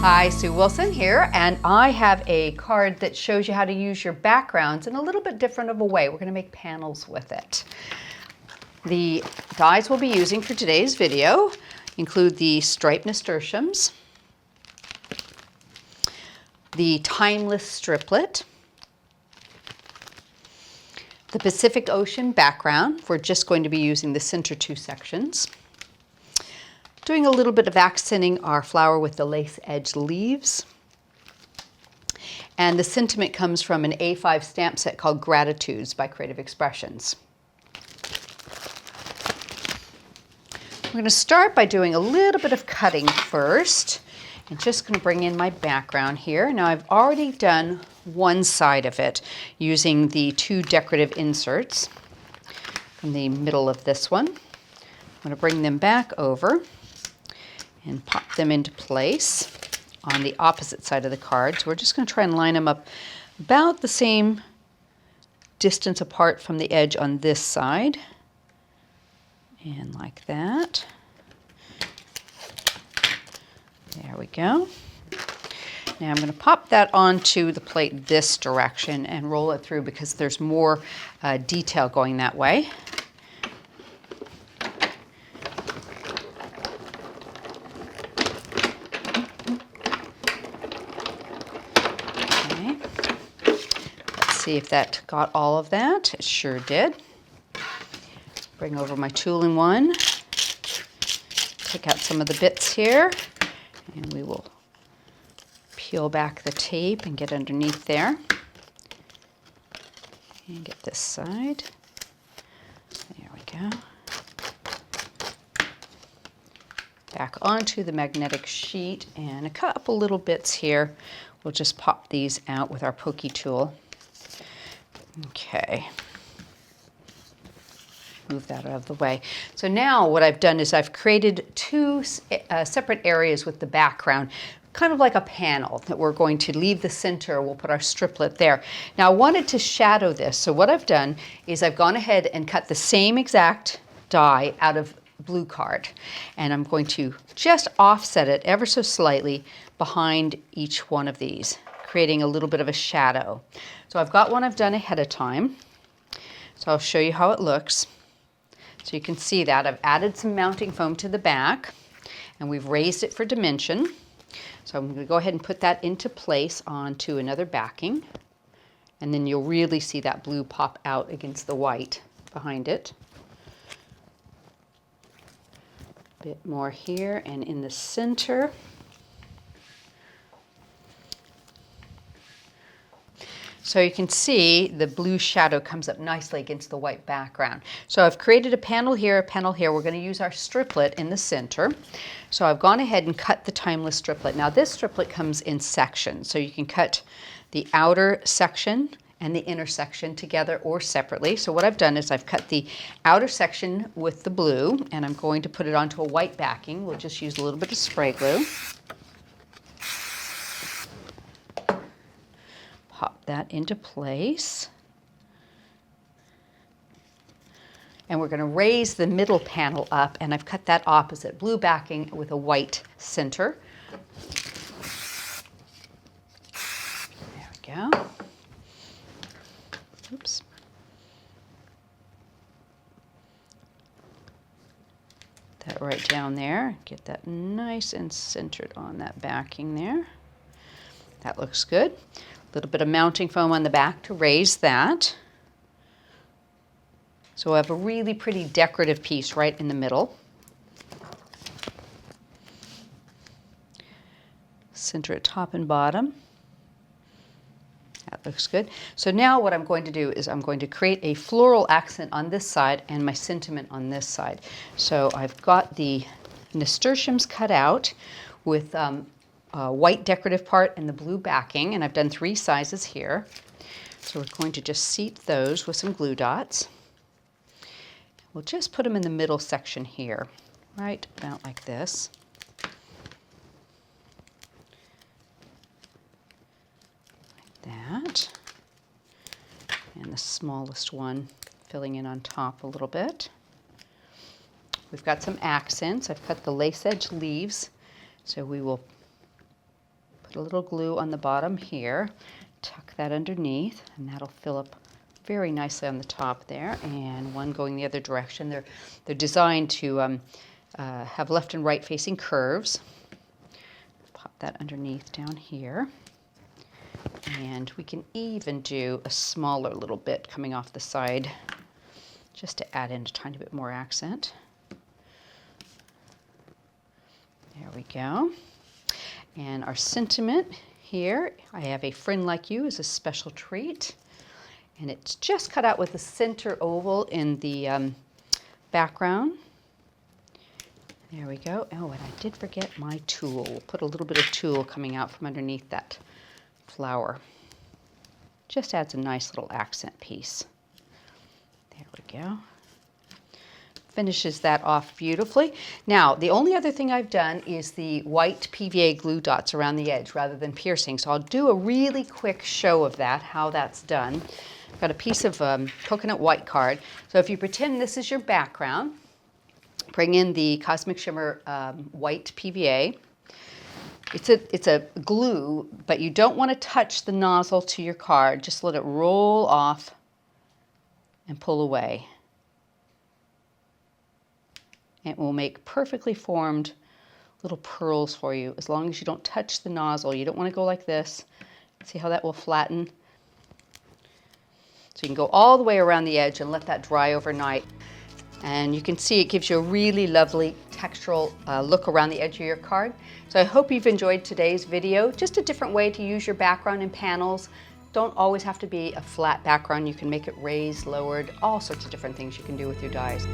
Hi, Sue Wilson here, and I have a card that shows you how to use your backgrounds in a little bit different of a way. We're going to make panels with it. The dies we'll be using for today's video include the striped nasturtiums, the timeless striplet, the Pacific Ocean background. We're just going to be using the center two sections. Doing a little bit of accenting our flower with the lace edge leaves. And the sentiment comes from an A5 stamp set called Gratitudes by Creative Expressions. I'm going to start by doing a little bit of cutting first. I'm just going to bring in my background here. Now I've already done one side of it using the two decorative inserts from the middle of this one. I'm going to bring them back over and pop them into place on the opposite side of the card. So we're just going to try and line them up about the same distance apart from the edge on this side. And like that. There we go. Now I'm going to pop that onto the plate this direction and roll it through because there's more detail going that way. See if that got all of that. It sure did. Bring over my tooling one. Take out some of the bits here, and we will peel back the tape and get underneath there. And get this side. There we go. Back onto the magnetic sheet, and a couple little bits here. We'll just pop these out with our pokey tool. Okay, move that out of the way. So now what I've done is I've created two separate areas with the background, kind of like a panel that we're going to leave the center. We'll put our striplet there. Now I wanted to shadow this, so what I've done is I've gone ahead and cut the same exact die out of blue card, and I'm going to just offset it ever so slightly behind each one of these, creating a little bit of a shadow. So I've got one I've done ahead of time. So I'll show you how it looks. So you can see that I've added some mounting foam to the back, and we've raised it for dimension. So I'm going to go ahead and put that into place onto another backing, and then you'll really see that blue pop out against the white behind it. A bit more here and in the center. So you can see the blue shadow comes up nicely against the white background. So I've created a panel here, a panel here. We're going to use our striplet in the center. So I've gone ahead and cut the timeless striplet. Now this striplet comes in sections, so you can cut the outer section and the inner section together or separately. So what I've done is I've cut the outer section with the blue, and I'm going to put it onto a white backing. We'll just use a little bit of spray glue. Pop that into place. And we're going to raise the middle panel up, and I've cut that opposite, blue backing with a white center. There we go. Oops. That right down there. Get that nice and centered on that backing there. That looks good. A little bit of mounting foam on the back to raise that. So I have a really pretty decorative piece right in the middle. Center it top and bottom. That looks good. So now what I'm going to do is I'm going to create a floral accent on this side and my sentiment on this side. So I've got the nasturtiums cut out with white decorative part and the blue backing, and I've done 3 sizes here. So we're going to just seat those with some glue dots. We'll just put them in the middle section here, right about like this. Like that. And the smallest one filling in on top a little bit. We've got some accents. I've cut the lace edge leaves, so we will Put a little glue on the bottom here, tuck that underneath, and that'll fill up very nicely on the top there, and one going the other direction. They're designed to have left and right facing curves. Pop that underneath down here. And we can even do a smaller little bit coming off the side just to add in a tiny bit more accent. There we go. And our sentiment here, I have a friend like you as a special treat. And it's just cut out with the center oval in the background. There we go. Oh, and I did forget my tulle. We'll put a little bit of tulle coming out from underneath that flower. Just adds a nice little accent piece. There we go. Finishes that off beautifully. Now, the only other thing I've done is the white PVA glue dots around the edge rather than piercing. So I'll do a really quick show of that, how that's done. I've got a piece of coconut white card. So if you pretend this is your background, bring in the Cosmic Shimmer white PVA. It's a glue, but you don't want to touch the nozzle to your card. Just let it roll off and pull away. It will make perfectly formed little pearls for you as long as you don't touch the nozzle. You don't want to go like this. See how that will flatten? So you can go all the way around the edge and let that dry overnight. And you can see it gives you a really lovely textural look around the edge of your card. So I hope you've enjoyed today's video. Just a different way to use your background in panels. Don't always have to be a flat background. You can make it raised, lowered, all sorts of different things you can do with your dies.